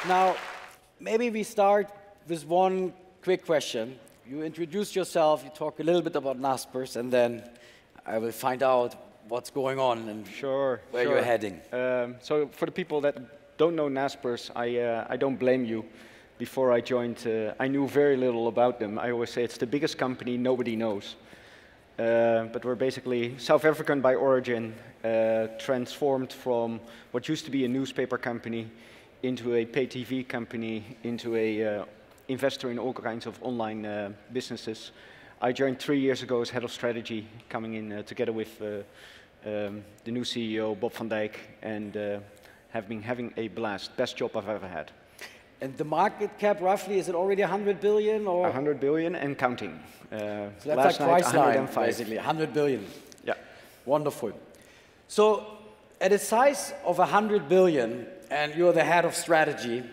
Now, maybe we start with one quick question. You introduce yourself, you talk a little bit about Naspers, and then I will find out what's going on and where you're heading. So for the people that don't know Naspers, I don't blame you. Before I joined, I knew very little about them. I always say it's the biggest company nobody knows. But we're basically South African by origin, transformed from what used to be a newspaper company into a pay TV company, into a investor in all kinds of online businesses. I joined 3 years ago as head of strategy, coming in together with the new CEO, Bob van Dijk, and have been having a blast. Best job I've ever had. And the market cap, roughly, is it already 100 billion? Or? 100 billion and counting. So that's like Fireside, basically, 100 billion. Yeah. Wonderful. So at a size of 100 billion, and you're the head of strategy,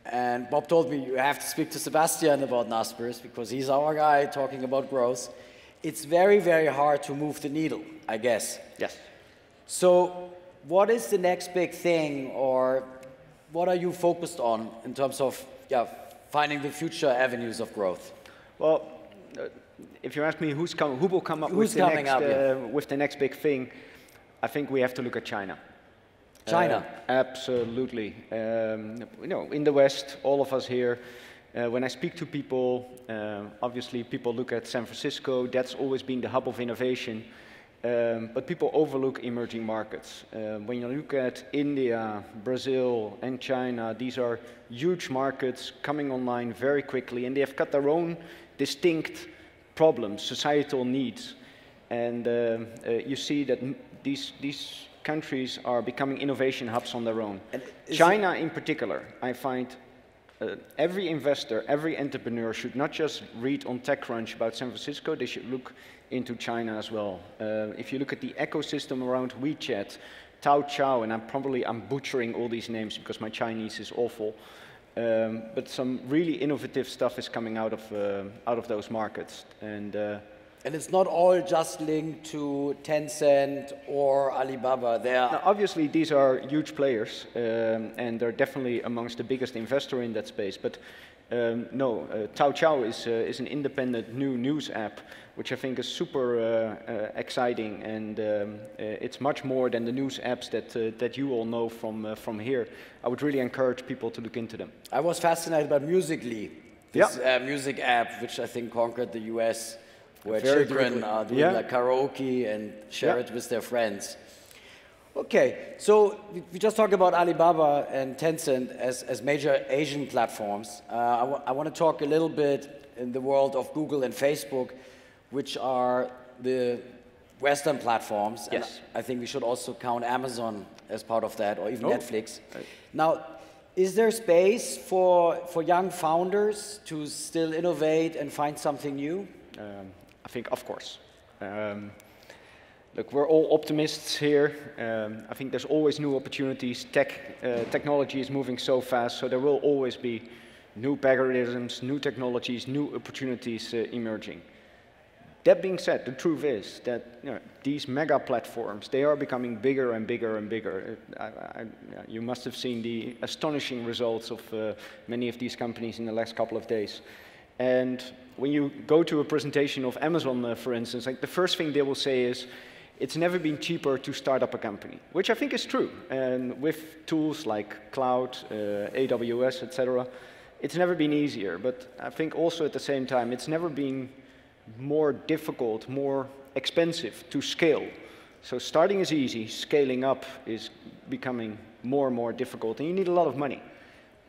and Bob told me you have to speak to Sebastiaan about Naspers, because he's our guy talking about growth. It's very, very hard to move the needle, I guess. Yes. So what is the next big thing, or what are you focused on in terms of finding the future avenues of growth? Well, if you ask me who will come up with the next big thing, I think we have to look at China. China? Absolutely. You know, in the West, all of us here, when I speak to people, obviously people look at San Francisco. That's always been the hub of innovation. But people overlook emerging markets. When you look at India, Brazil, and China, these are huge markets coming online very quickly, and they have got their own distinct problems, societal needs. And you see that these countries are becoming innovation hubs on their own. China in particular, I find every investor, every entrepreneur should not just read on TechCrunch about San Francisco, they should look into China as well. If you look at the ecosystem around WeChat, Taoqiao, and I'm butchering all these names because my Chinese is awful, but some really innovative stuff is coming out of those markets. And it's not all just linked to Tencent or Alibaba. Now, obviously, these are huge players, and they're definitely amongst the biggest investor in that space. But no, Taoqiao is an independent new news app, which I think is super exciting, and it's much more than the news apps that you all know from here. I would really encourage people to look into them. I was fascinated by Musical.ly, this music app, which I think conquered the US, where children are doing like karaoke and share it with their friends. Okay, so we just talked about Alibaba and Tencent as major Asian platforms. I want to talk a little bit in the world of Google and Facebook, which are the Western platforms. Yes. And I think we should also count Amazon as part of that, or even Netflix. Right. Now, is there space for young founders to still innovate and find something new? I think, of course. Look, we're all optimists here. I think there's always new opportunities. Technology is moving so fast, so there will always be new algorithms, new technologies, new opportunities emerging. That being said, the truth is that these mega platforms, they are becoming bigger and bigger and bigger. You must have seen the astonishing results of many of these companies in the last couple of days. And when you go to a presentation of Amazon, for instance, like the first thing they will say is, it's never been cheaper to start up a company, which I think is true. And with tools like cloud, AWS, etc., it's never been easier. But I think also at the same time, it's never been more difficult, more expensive to scale. So starting is easy, scaling up is becoming more and more difficult, and you need a lot of money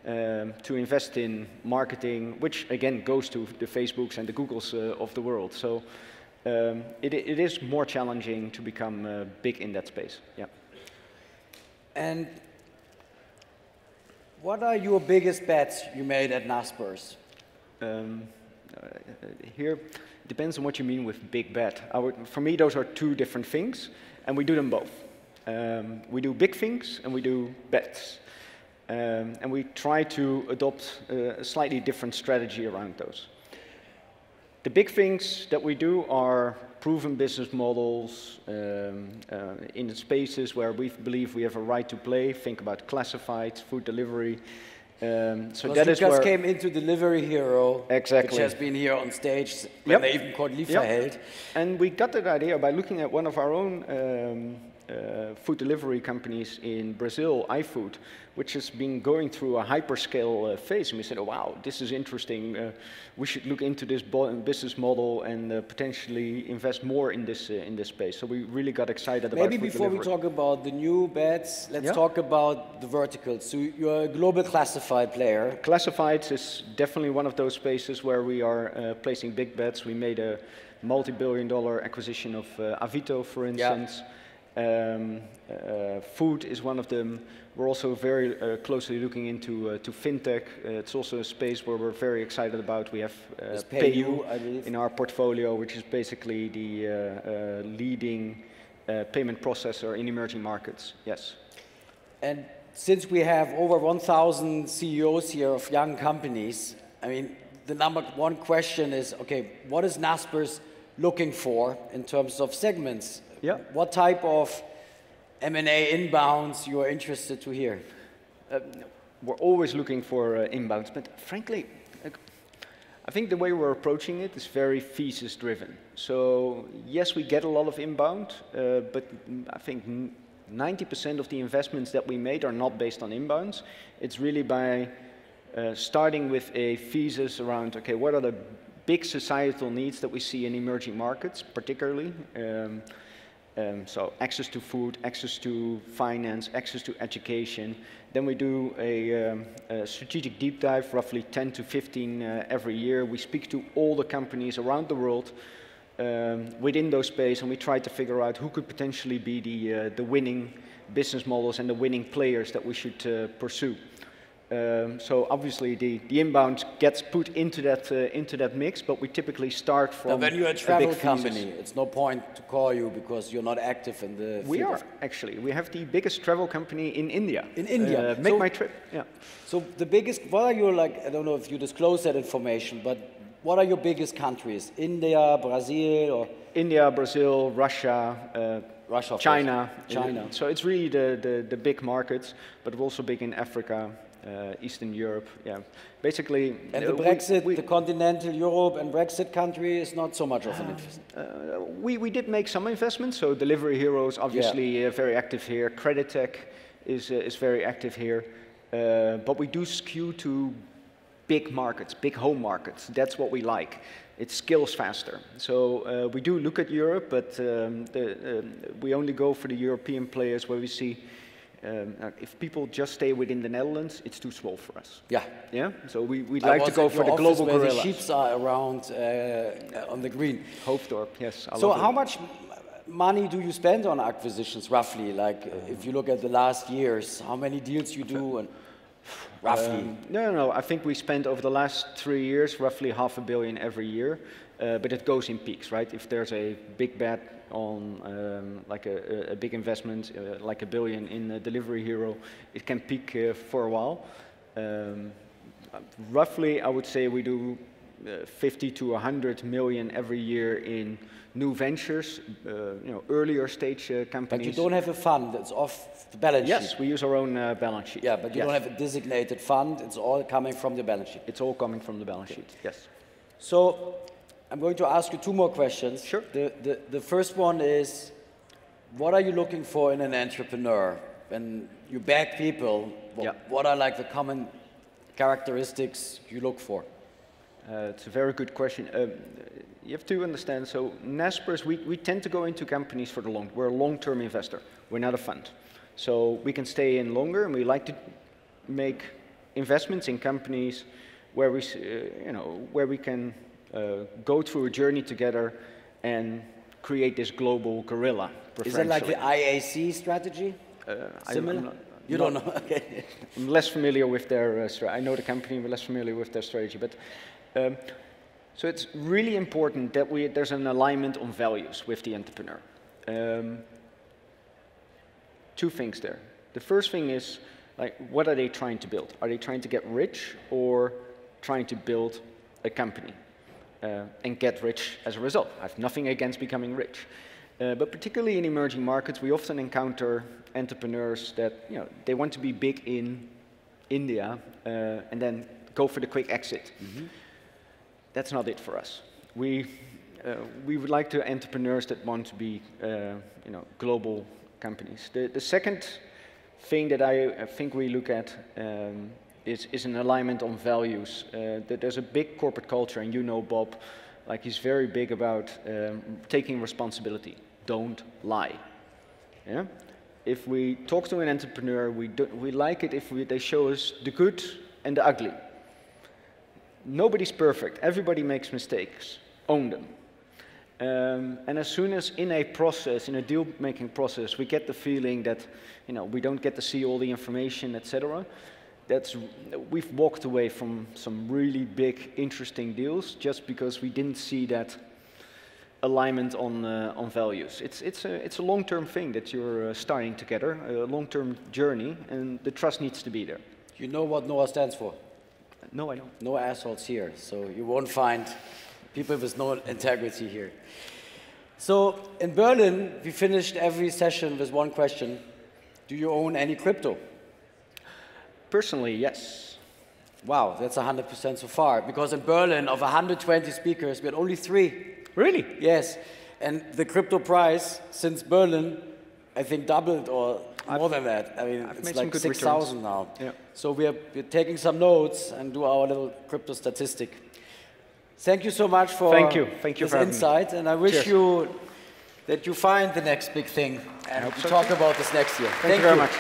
to invest in marketing, which again goes to the Facebooks and the Googles of the world. So it is more challenging to become big in that space. Yeah. And what are your biggest bets you made at Naspers? Here, it depends on what you mean with big bet. For me, those are two different things, and we do them both. We do big things, and we do bets. And we try to adopt a slightly different strategy around those. The big things that we do are proven business models in spaces where we believe we have a right to play. Think about classifieds, food delivery, So that is just where came into Delivery Hero, exactly, which has been here on stage when they even called Lieferheld. And we got that idea by looking at one of our own food delivery companies in Brazil, iFood, which has been going through a hyperscale phase. And we said, oh, wow, this is interesting. We should look into this business model and potentially invest more in this space. So we really got excited about Maybe before we talk about the new bets, let's talk about the verticals. So you're a global classified player. Classifieds is definitely one of those spaces where we are placing big bets. We made a multi-billion-dollar acquisition of Avito, for instance. Food is one of them. We're also very closely looking into fintech. It's also a space where we're very excited about. We have PayU in our portfolio, which is basically the leading payment processor in emerging markets. Yes. And since we have over 1,000 CEOs here of young companies, I mean, the number one question is, okay, what is Naspers looking for in terms of segments? Yeah. What type of M&A inbounds you are interested to hear? We're always looking for inbounds, but frankly, I think the way we're approaching it is very thesis driven. So yes, we get a lot of inbound, but I think 90% of the investments that we made are not based on inbounds. It's really by starting with a thesis around, okay, what are the big societal needs that we see in emerging markets, particularly? So access to food, access to finance, access to education. Then we do a strategic deep dive, roughly 10 to 15 every year. We speak to all the companies around the world within those space, and we try to figure out who could potentially be the winning business models and the winning players that we should pursue. So obviously the inbound gets put into that mix, but we typically start from when you're a travel company, it's no point to call you because you're not active in the We are, actually. We have the biggest travel company in India. In India? Make my trip, yeah. So the biggest, what are your, like, I don't know if you disclose that information, but what are your biggest countries? India, Brazil, or? India, Brazil, Russia, China. China. So it's really the big markets, but we're also big in Africa. Eastern Europe, yeah. Basically, and the Brexit, the continental Europe and Brexit country is not so much of an interest. We did make some investments. So Delivery Hero is obviously very active here. Credit Tech is very active here, but we do skew to big markets, big home markets. That's what we like. It scales faster. So we do look at Europe, but we only go for the European players where we see. If people just stay within the Netherlands, it's too small for us. Yeah. Yeah. So we like to go for the global gorillas. The sheep are around on the green. Hoofddorp, yes. So how much money do you spend on acquisitions, roughly? Like, if you look at the last years, how many deals you do, and roughly? No. I think we spent over the last 3 years roughly $500 million every year, but it goes in peaks, right? If there's a big bet on like a big investment, like $1 billion in Delivery Hero, it can peak for a while. Roughly, I would say we do 50 to 100 million every year in new ventures, earlier stage companies. But you don't have a fund that's off the balance sheet? Yes, we use our own balance sheet. Yeah, but you don't have a designated fund, it's all coming from the balance sheet? It's all coming from the balance sheet, yes. So, I'm going to ask you 2 more questions. Sure. The first one is, what are you looking for in an entrepreneur? When you back people, what are like the common characteristics you look for? It's a very good question. You have to understand, so Naspers, we tend to go into companies for the long. We're a long-term investor. We're not a fund. So we can stay in longer, and we like to make investments in companies where we can go through a journey together and create this global gorilla. Is it like the IAC strategy? Similar? You don't know? Okay. I'm less familiar with their strategy. I know the company, but less familiar with their strategy. But so it's really important that there's an alignment on values with the entrepreneur. 2 things there. The first thing is, like, what are they trying to build? Are they trying to get rich or trying to build a company? And get rich as a result. I have nothing against becoming rich. But particularly in emerging markets, we often encounter entrepreneurs that they want to be big in India, and then go for the quick exit. That's not it for us. We would like to entrepreneurs that want to be global companies. The second thing that I think we look at is an alignment on values. There's a big corporate culture, and you know Bob, like he's very big about taking responsibility. Don't lie. Yeah? If we talk to an entrepreneur, we like it if they show us the good and the ugly. Nobody's perfect. Everybody makes mistakes. Own them. And as soon as in a process, in a deal-making process, we get the feeling that we don't get to see all the information, etc., we've walked away from some really big, interesting deals just because we didn't see that alignment on values. It's a long-term thing that you're starting together, a long-term journey, and the trust needs to be there. You know what NOAH stands for? No, I don't. No assholes here, so you won't find people with no integrity here. So in Berlin, we finished every session with one question. Do you own any crypto? Personally, yes. Wow, that's 100% so far. Because in Berlin, of 120 speakers, we had only 3. Really? Yes. And the crypto price since Berlin, I think doubled or more than that. I mean, it's like 6,000 now. Yeah. So we're taking some notes and do our little crypto statistic. Thank you so much for this insight, and I wish you that you find the next big thing and talk about this next year. Thank you very much.